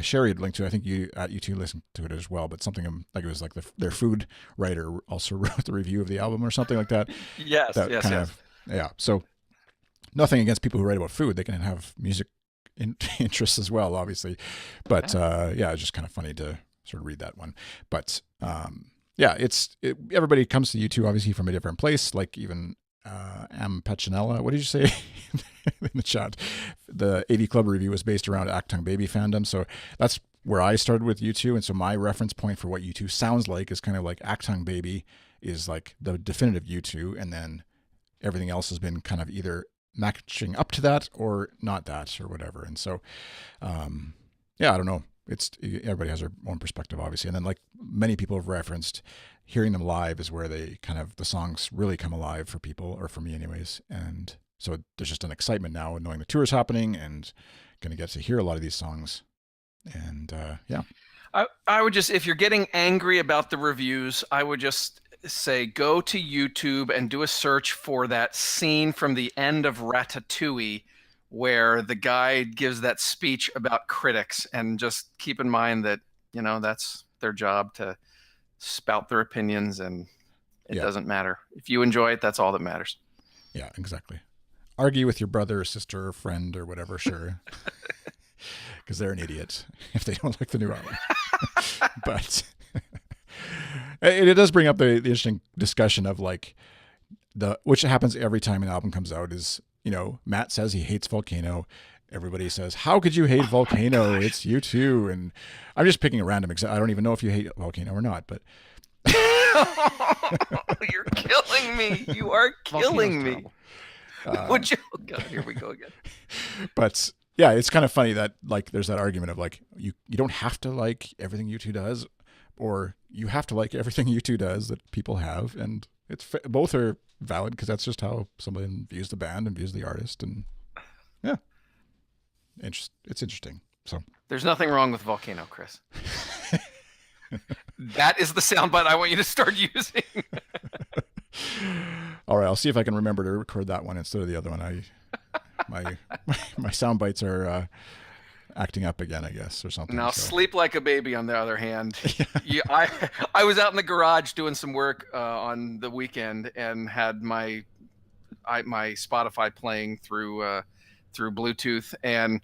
Sherry had linked to, I think you two listened to it as well, but something like it was like their food writer also wrote the review of the album or something like that. Yes. So nothing against people who write about food. They can have music interests as well, obviously. But it's just kind of funny to sort of read that one. But everybody comes to U2 obviously from a different place. Like even Pachinella, what did you say in the chat? The 80 Club review was based around Actung Baby fandom, so that's where I started with U2, and so my reference point for what U2 sounds like is kind of like Actung Baby is like the definitive U2, and then everything else has been kind of either matching up to that or not that or whatever. And so, I don't know. Everybody has their own perspective, obviously. And then, like many people have referenced, hearing them live is where the songs really come alive for people, or for me anyways. And so there's just an excitement now knowing the tour is happening and going to get to hear a lot of these songs. And I would just, if you're getting angry about the reviews, I would just say go to YouTube and do a search for that scene from the end of Ratatouille where the guy gives that speech about critics, and just keep in mind that that's their job, to spout their opinions, and it Yeah. doesn't matter. If you enjoy it, that's all that matters. Yeah, exactly. Argue with your brother or sister or friend or whatever, sure. Because they're an idiot if they don't like the new album. But it does bring up the interesting discussion of like which happens every time an album comes out is, Matt says he hates Volcano. Everybody says, how could you hate Volcano? It's you too. And I'm just picking a random example. I don't even know if you hate Volcano or not, but You're killing me. You are killing me. Would you? Oh God, here we go again. But yeah, it's kind of funny that like there's that argument of like you don't have to like everything U2 does, or you have to like everything U2 does that people have, and both are valid because that's just how somebody views the band and views the artist, and yeah, it's interesting. So there's nothing wrong with Volcano, Chris. That is the soundbite I want you to start using. All right, I'll see if I can remember to record that one instead of the other one. My sound bites are acting up again, I guess, or something. Now, so. Sleep Like a Baby, on the other hand, I was out in the garage doing some work on the weekend and had my Spotify playing through Bluetooth, and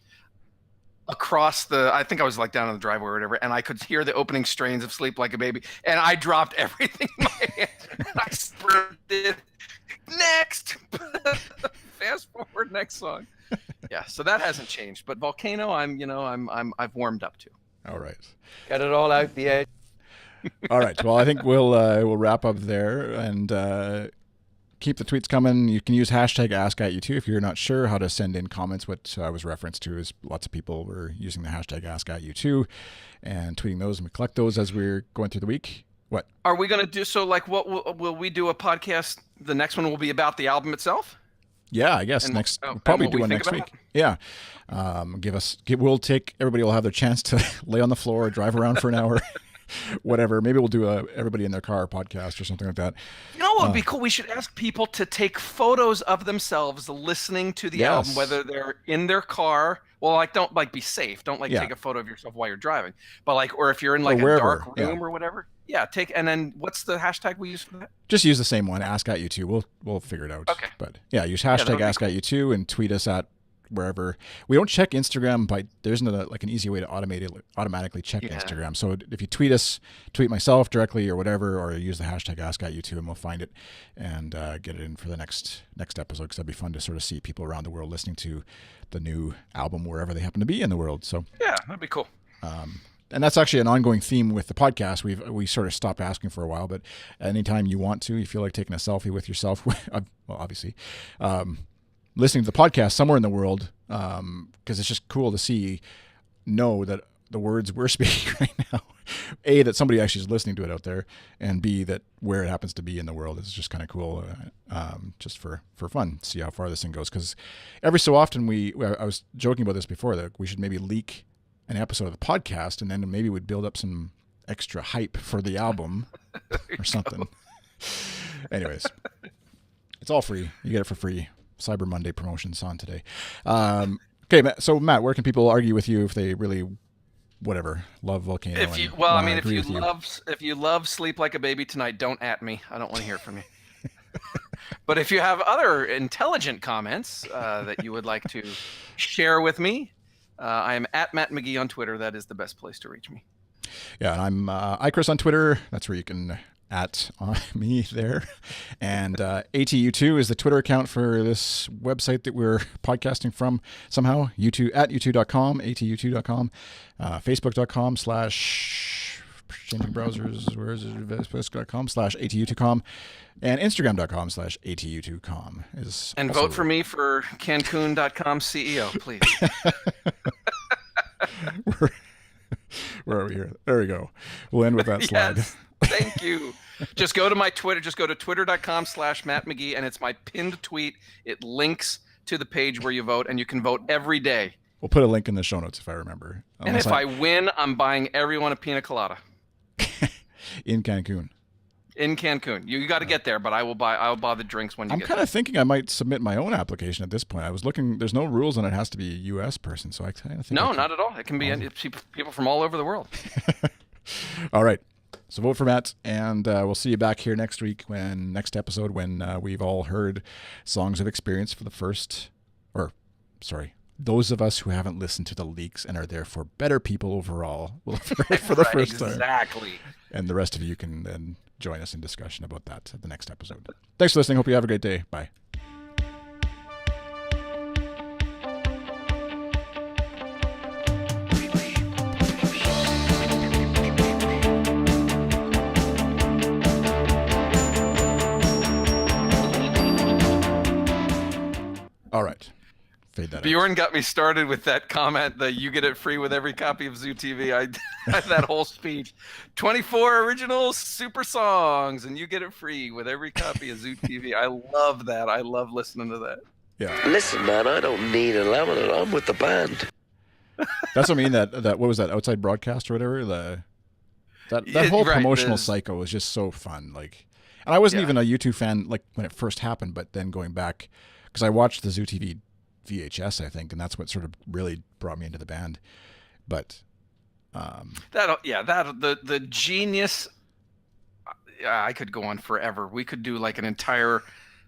across I think I was like down in the driveway or whatever, and I could hear the opening strains of Sleep Like a Baby, and I dropped everything in my hand, and I sprinted next. Fast forward, next song. Yeah, so that hasn't changed, but Volcano, I've warmed up to. All right. Got it all out the edge. All right. Well, I think we'll wrap up there, and keep the tweets coming. You can use hashtag AskAtU2 if you're not sure how to send in comments. What I was referenced to is lots of people were using the hashtag AskAtU2 and tweeting those, and we collect those as we're going through the week. What are we going to do? So, like, what will we do a podcast? The next one will be about the album itself. Yeah, I guess we'll probably do one next week. Yeah, everybody will have their chance to lay on the floor, drive around for an hour, whatever. Maybe we'll do a everybody in their car podcast or something like that. You know what would be cool? We should ask people to take photos of themselves listening to the album, whether they're in their car. Well, like, don't be safe. Don't take a photo of yourself while you're driving. But or if you're in a dark room or whatever. Yeah, and then what's the hashtag we use for that? Just use the same one, AskAtU2. We'll figure it out. Okay. But yeah, use hashtag AskAtU2 and tweet us at wherever. We don't check Instagram, but there isn't an easy way to automatically check Instagram. So if you tweet myself directly or whatever, or use the hashtag AskAtU2, and we'll find it and get it in for the next episode, because that'd be fun to sort of see people around the world listening to the new album wherever they happen to be in the world. So yeah, that'd be cool. And that's actually an ongoing theme with the podcast. We sort of stopped asking for a while, but anytime you want to, you feel like taking a selfie with yourself, well, obviously, listening to the podcast somewhere in the world, because it's just cool to know that the words we're speaking right now, A, that somebody actually is listening to it out there, and B, that where it happens to be in the world is just kind of cool, just for fun, see how far this thing goes. Because every so often I was joking about this before, that we should maybe leak an episode of the podcast, and then maybe we'd build up some extra hype for the album or something. Anyways, it's all free. You get it for free. Cyber Monday promotions on today. Okay, so Matt, where can people argue with you if they really, love Volcano? If you love Sleep Like a Baby Tonight, don't at me. I don't want to hear from you. But if you have other intelligent comments that you would like to share with me, I am at Matt McGee on Twitter. That is the best place to reach me. Yeah, and I'm iChris on Twitter. That's where you can at me there. And ATU2 is the Twitter account for this website that we're podcasting from somehow. At u2.com, atu2.com, facebook.com/ changing browsers, where is it? Facebook.com/atu2com, and Instagram.com/atu2com is. And vote for me for Cancun.com CEO, please. Where are we here? There we go. We'll end with that slide. Yes, thank you. Just go to my Twitter. Just go to twitter.com/Matt McGee, and it's my pinned tweet. It links to the page where you vote, and you can vote every day. We'll put a link in the show notes if I remember. And if I win, I'm buying everyone a pina colada. In Cancun. In Cancun. You got to get there, but I'll buy the drinks when you get there. I'm kind of thinking I might submit my own application at this point. I was looking, there's no rules on it has to be a U.S. person, so I kind of think... No, not at all. It can be people from all over the world. All right. So vote for Matt, and we'll see you back here next week next episode when we've all heard Songs of Experience for the first, those of us who haven't listened to the leaks and are therefore better people overall will have heard it for the first time. Exactly. And the rest of you can then join us in discussion about that at the next episode. Thanks for listening. Hope you have a great day. Bye. All right. Fade that out. Bjorn got me started with that comment that you get it free with every copy of Zoo TV. I that whole speech. 24 original super songs, and you get it free with every copy of Zoo TV. I love that. I love listening to that. Yeah. Listen, man, I don't need a laminate. I'm with the band. That's what I mean. That what was that, outside broadcast or whatever? That whole promotional cycle was just so fun. Like, and I wasn't even a U2 fan like when it first happened, but then going back, because I watched the Zoo TV VHS, I think, and that's what sort of really brought me into the band. But the genius. I could go on forever. We could do like an entire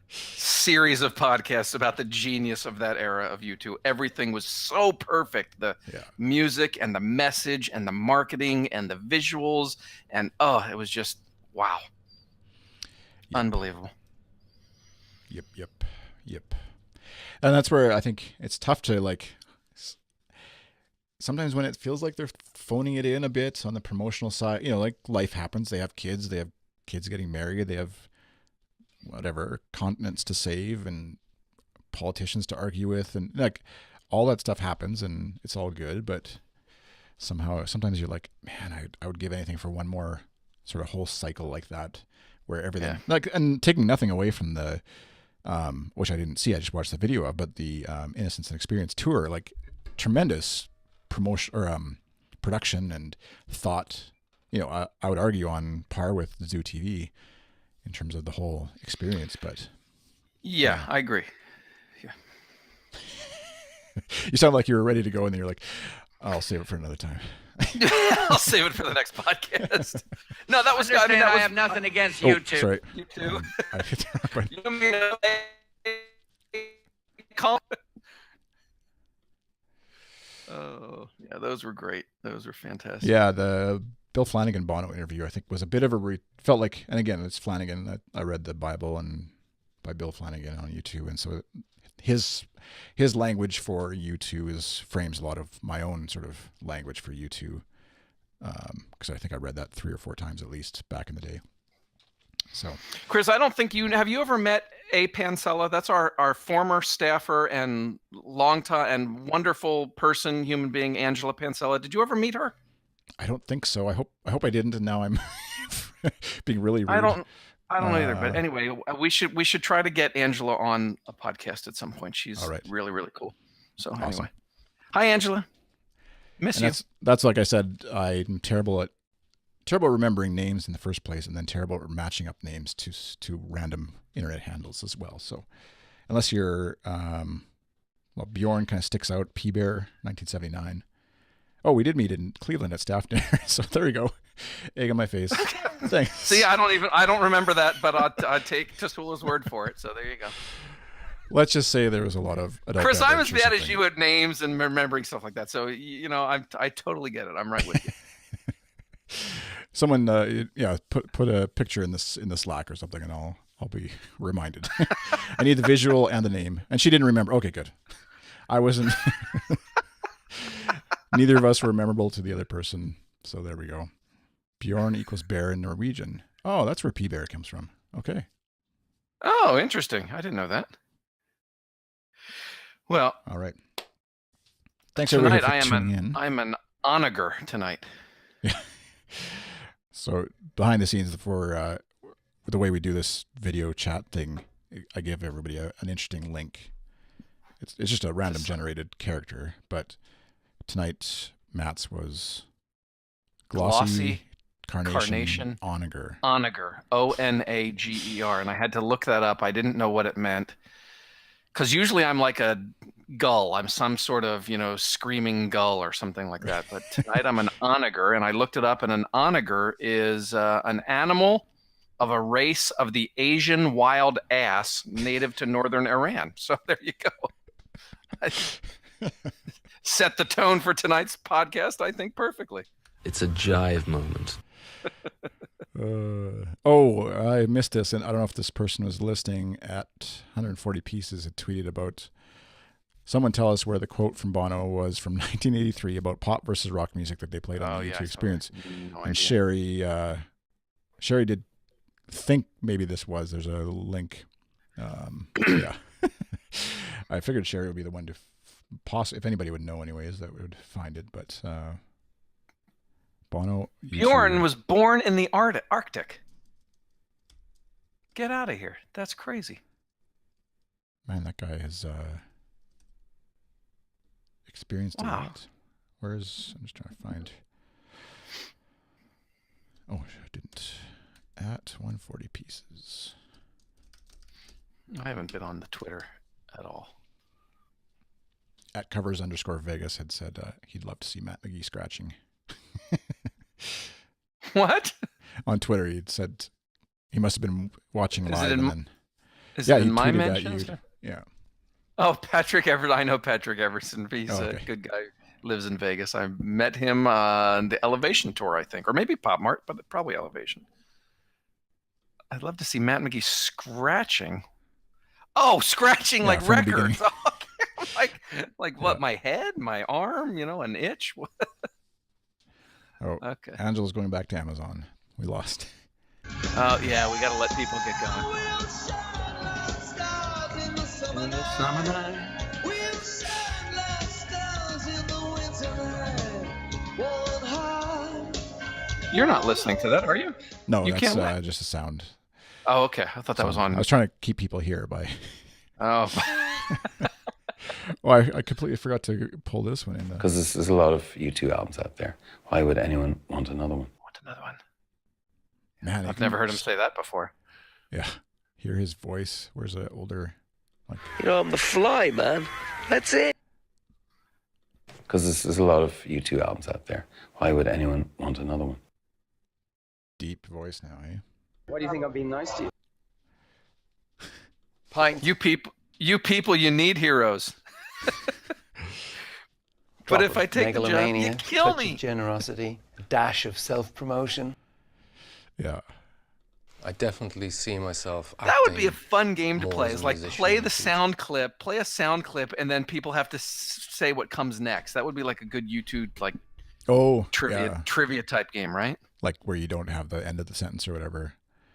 series of podcasts about the genius of that era of U2. Everything was so perfect. The music and the message and the marketing and the visuals, and it was just wow. Unbelievable. Yep. And that's where I think it's tough to, like, sometimes when it feels like they're phoning it in a bit on the promotional side, you know, like life happens. They have kids getting married. They have whatever continents to save and politicians to argue with. And like all that stuff happens and it's all good. But sometimes you're like, man, I would give anything for one more sort of whole cycle like that where everything, like, and taking nothing away from the, which I didn't see, I just watched the video of, but the Innocence and Experience tour, like tremendous promotion or production and thought, you know, I would argue on par with Zoo TV in terms of the whole experience, but I agree. Yeah. You sound like you were ready to go and then you're like, I'll save it for another time. I'll save it for the next podcast. No, that was. I have nothing against you two. Sorry. You too. You mean call? Oh, yeah, those were great. Those were fantastic. Yeah, the Bill Flanagan Bono interview, I think, was a bit of felt like, and again, it's Flanagan. I read the Bible and by Bill Flanagan on YouTube, and so his language for U2 frames a lot of my own sort of language for U2, because I think I read that 3 or 4 times at least back in the day. So, Chris, I don't think have you ever met A. Pansella? That's our former staffer and longtime and wonderful person, human being, Angela Pansella. Did you ever meet her? I don't think so. I hope I didn't, and now I'm being really rude. I don't know either. But anyway, we should try to get Angela on a podcast at some point. She's really, really cool. So anyway, hi Angela. Miss you. That's like I said. I'm terrible at remembering names in the first place, and then terrible at matching up names to random internet handles as well. So unless you're, Bjorn kind of sticks out. P Bear 1979. Oh, we did meet in Cleveland at staff dinner. So there you go. Egg on my face. Thanks. See, I don't remember that, but I take Tasula's word for it. So there you go. Let's just say there was a lot of Chris, I'm as bad as you at names and remembering stuff like that. So I totally get it. I'm right with you. Someone, put a picture in the Slack or something, and I'll be reminded. I need the visual and the name. And she didn't remember. Okay, good. I wasn't. Neither of us were memorable to the other person, so there we go. Bjorn equals bear in Norwegian. Oh, that's where P Bear comes from. Okay. Oh, interesting. I didn't know that. Well, all right. Thanks everybody for tuning in. I'm an onager tonight. Yeah. So behind the scenes for the way we do this video chat thing, I give everybody an interesting link. It's just a random generated character, but tonight Matt's was glossy carnation onager. Onager, Onager, and I had to look that up. I didn't know what it meant because usually I'm like a gull. I'm some sort of, screaming gull or something like that. But tonight I'm an onager, and I looked it up, and an onager is an animal of a race of the Asian wild ass native to northern Iran. So there you go. Set the tone for tonight's podcast, I think, perfectly. It's a jive moment. I missed this, and I don't know if this person was listening. At 140 Pieces, it tweeted about, someone tell us where the quote from Bono was from 1983 about pop versus rock music that they played on the YouTube Experience. No and idea. Sherry did think maybe this was. There's a link. Yeah. I figured Sherry would be the one to if anybody would know anyways, that would find it. But Bono. Bjorn was born in the Arctic. Get out of here. That's crazy. Man, that guy has experienced a lot. I'm just trying to find. Oh, I didn't. At 140 Pieces. I haven't been on the Twitter at all. At covers_Vegas had said he'd love to see Matt McGee scratching. What? On Twitter, he'd said he must have been watching live. Is it in my tweeted mentions? at you. Yeah. Oh, Patrick Everett. I know Patrick Everson. He's okay. a good guy. Lives in Vegas. I met him on the Elevation tour, I think, or maybe Pop Mart, but probably Elevation. I'd love to see Matt McGee scratching. Oh, scratching like records. Like what? My head, my arm, an itch. Oh, okay. Angela's going back to Amazon. We lost. Oh yeah, we got to let people get going. In the summer night. You're not listening to that, are you? No, you that's just a sound. Oh, okay. I thought that was on. I was trying to keep people here by. Oh. Well, I completely forgot to pull this one in. Because there's a lot of U2 albums out there. Why would anyone want another one? Want another one? Man, I've never heard him say that before. Yeah. Hear his voice. Where's the older... I'm the fly, man. That's it. Because there's a lot of U2 albums out there. Why would anyone want another one? Deep voice now, eh? Why do you think I'm being nice to you? Pint. You people, you need heroes. But if I take the job, you kill me. Generosity, a dash of self-promotion. Yeah. I definitely see myself acting. That would be a fun game to play. It's like play a sound clip, and then people have to say what comes next. That would be like a good YouTube trivia type game, right? Like where you don't have the end of the sentence or whatever.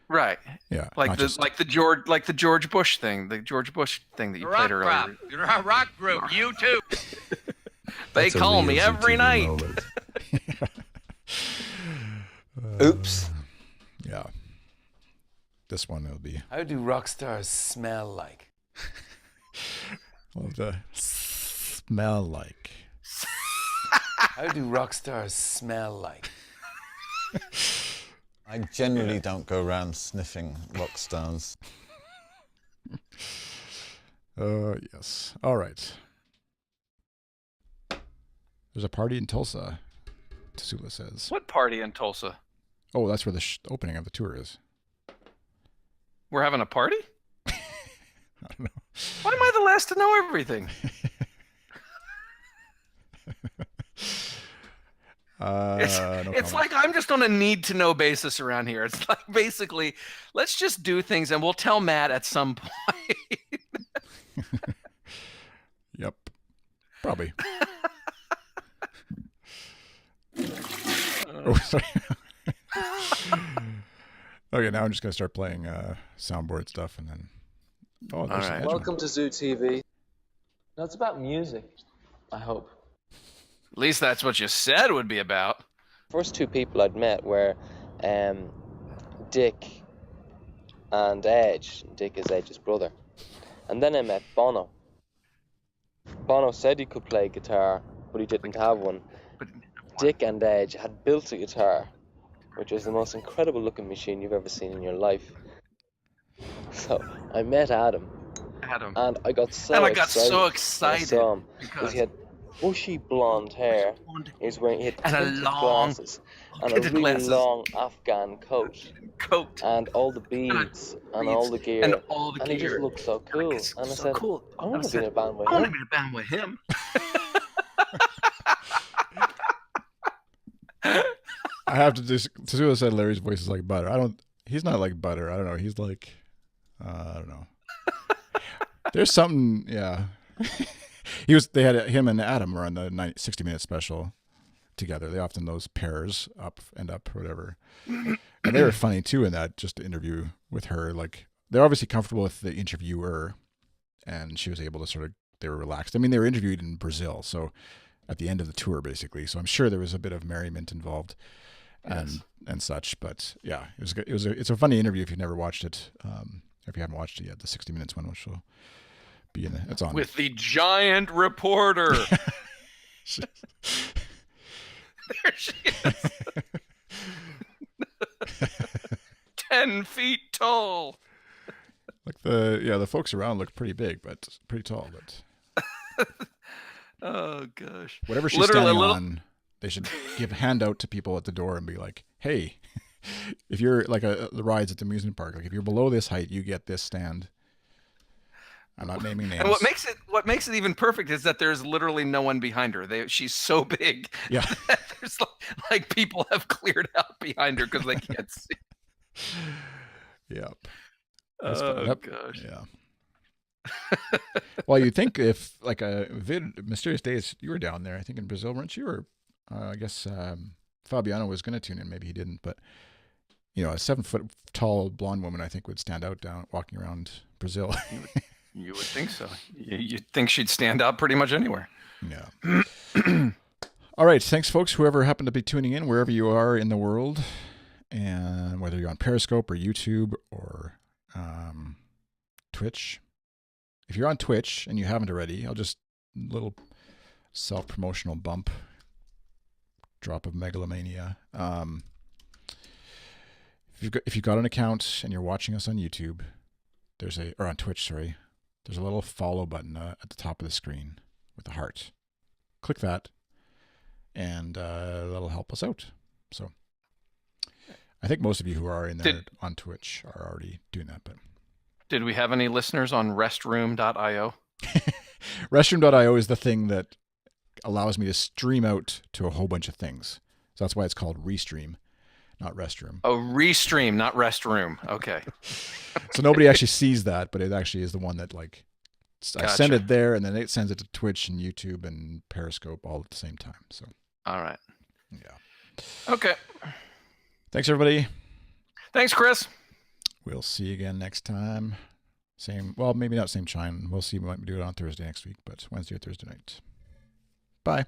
Right. Yeah. Like the George Bush thing that you played earlier. You're a rock group, U2. They call me every night. Oops. Yeah. This one will be. How do rock stars smell like? Love the smell like. How do rock stars smell like? I generally don't go around sniffing rock stars. Yes. All right. There's a party in Tulsa, Tasula says. What party in Tulsa? Oh, that's where the opening of the tour is. We're having a party? I don't know. Why am I the last to know everything? It's like I'm just on a need-to-know basis around here. It's like basically, let's just do things and we'll tell Matt at some point. Yep. Probably. Oh, sorry. Okay, now I'm just going to start playing soundboard stuff and then... Oh, there's All right. Welcome to Zoo TV. No, it's about music, I hope. At least that's what you said would be about. First two people I'd met were Dick and Edge. Dick is Edge's brother. And then I met Bono. Bono said he could play guitar, but he didn't have one. Dick and Edge had built a guitar, which is the most incredible looking machine you've ever seen in your life. So I met Adam, Adam. And I got so And I excited. got so when I excited saw him because he had bushy blonde hair. He had and a tinted long glasses and a tinted really glasses. long Afghan coat and all the beads and all the gear. and all the And he just gear. looked so cool. And I said, cool. I want to be in a band with I want to him. be in a band with him. I have to just to say Larry's voice is like butter. He's not like butter. I don't know. He's like I don't know. There's something, yeah. They had him and Adam were on the 60-minute special together. They often those pairs up and up or whatever. And they were funny too in that just interview with her. Like they're obviously comfortable with the interviewer, and she was able to they were relaxed. I mean, they were interviewed in Brazil, so at the end of the tour basically. So I'm sure there was a bit of merriment involved and such. But yeah, it's a funny interview if you've never watched it. If you haven't watched it yet, the 60 Minutes one, which will be it's on with the giant reporter. There she is. 10 feet tall. Like the folks around look pretty big, but pretty tall. But oh gosh, whatever she's standing on, they should give a handout to people at the door and be like, "Hey, if you're like the rides at the amusement park, like if you're below this height, you get this stand." I'm not naming names. And what makes it even perfect is that there's literally no one behind her. She's so big. Yeah. That there's like people have cleared out behind her because they can't see. Yep. Oh gosh. Yeah. Well, you'd think if like Mysterious Days, you were down there, I think in Brazil, weren't you? Or I guess Fabiano was going to tune in, maybe he didn't, but a 7-foot tall blonde woman I think would stand out walking around Brazil. You would think so. You'd think she'd stand out pretty much anywhere. Yeah. All right. Thanks, folks. Whoever happened to be tuning in, wherever you are in the world, and whether you're on Periscope or YouTube or Twitch. If you're on Twitch and you haven't already, I'll just little self-promotional bump, drop of megalomania. If you've got an account and you're watching us on YouTube, or on Twitch, sorry, there's a little follow button at the top of the screen with a heart. Click that, and that'll help us out. So I think most of you who are in there on Twitch are already doing that. But did we have any listeners on restroom.io? Restroom.io is the thing that allows me to stream out to a whole bunch of things. So that's why it's called Restream, not Restroom. Oh, Restream, not Restroom. Okay. So nobody actually sees that, but it actually is the one that I send it there, and then it sends it to Twitch and YouTube and Periscope all at the same time. So. All right. Yeah. Okay. Thanks, everybody. Thanks, Chris. We'll see you again next time. Maybe not same time. We'll see. We might do it on Thursday next week, but Wednesday or Thursday night. Bye.